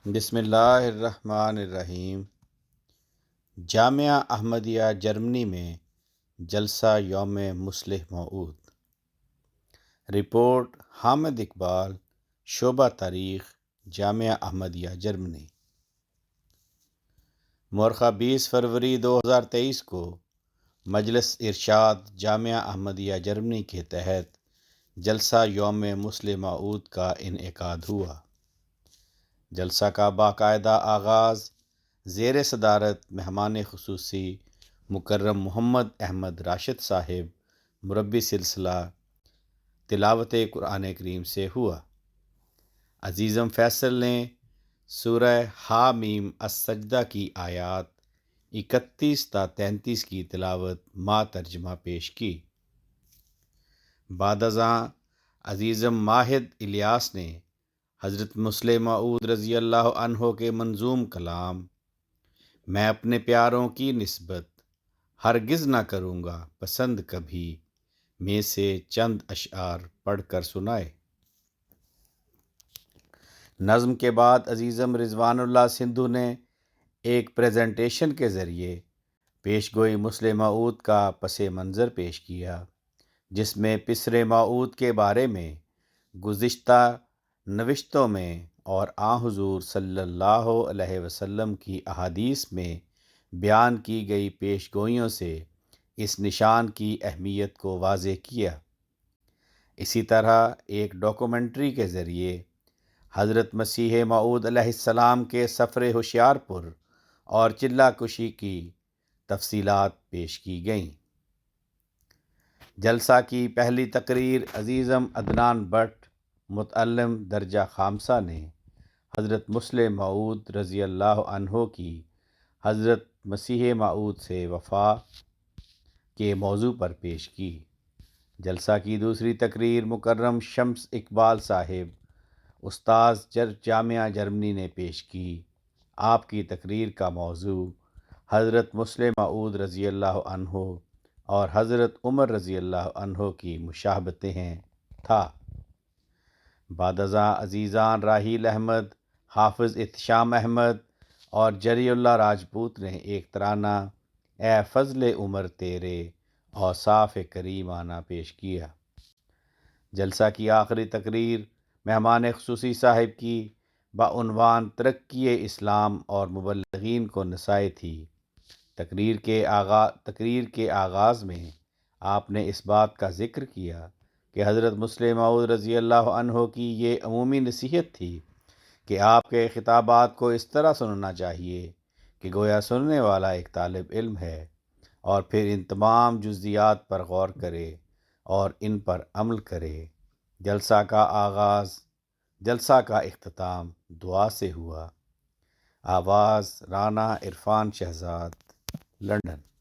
بسم اللہ الرحمن الرحیم۔ جامعہ احمدیہ جرمنی میں جلسہ یوم مصلح موعود۔ رپورٹ حامد اقبال، شعبہ تاریخ، جامعہ احمدیہ جرمنی۔ مورخہ 20 فروری 2023 کو مجلس ارشاد جامعہ احمدیہ جرمنی کے تحت جلسہ یوم مصلح موعود کا انعقاد ہوا۔ جلسہ کا باقاعدہ آغاز زیر صدارت مہمان خصوصی مکرم محمد احمد راشد صاحب مربی سلسلہ تلاوت قرآن کریم سے ہوا۔ عزیزم فیصل نے سورہ حامیم السجدہ کی آیات 31 تا 33 کی تلاوت ما ترجمہ پیش کی۔ بعد ازاں عزیزم ماہد الیاس نے حضرت مصلح موعود رضی اللہ عنہ کے منظوم کلام میں اپنے پیاروں کی نسبت ہرگز نہ کروں گا پسند کبھی میں سے چند اشعار پڑھ کر سنائے۔ نظم کے بعد عزیزم رضوان اللہ سندھو نے ایک پریزنٹیشن کے ذریعے پیش گوئی مصلح موعود کا پس منظر پیش کیا، جس میں پسر موعود کے بارے میں گزشتہ نوشتوں میں اور حضور صلی اللہ علیہ وسلم کی احادیث میں بیان کی گئی پیش گوئیوں سے اس نشان کی اہمیت کو واضح کیا۔ اسی طرح ایک ڈاکومنٹری کے ذریعے حضرت مسیح موعود علیہ السلام کے سفر ہوشیارپور اور چلہ کشی کی تفصیلات پیش کی گئیں۔ جلسہ کی پہلی تقریر عزیزم عدنان بٹ متعلم درجہ خامسہ نے حضرت مصلح موعود رضی اللہ عنہ کی حضرت مسیح موعود سے وفا کے موضوع پر پیش کی۔ جلسہ کی دوسری تقریر مکرم شمس اقبال صاحب استاذ جامعہ جرمنی نے پیش کی۔ آپ کی تقریر کا موضوع حضرت مصلح موعود رضی اللہ عنہ اور حضرت عمر رضی اللہ عنہ کی مشابہتیں ہیں تھا۔ بعد ازاں عزیزان راحیل احمد، حافظ احتشام احمد اور جری اللہ راجپوت نے ایک ترانہ اے فضل عمر تیرے اوصاف کریمانہ پیش کیا۔ جلسہ کی آخری تقریر مہمان خصوصی صاحب کی بعنوان ترقی اسلام اور مبلغین کو نسائے تھی۔ تقریر کے آغاز میں آپ نے اس بات کا ذکر کیا کہ حضرت مصلح موعود رضی اللہ عنہ کی یہ عمومی نصیحت تھی کہ آپ کے خطابات کو اس طرح سننا چاہیے کہ گویا سننے والا ایک طالب علم ہے، اور پھر ان تمام جزیات پر غور کرے اور ان پر عمل کرے۔ جلسہ کا اختتام دعا سے ہوا۔ آواز رانا عرفان شہزاد، لندن۔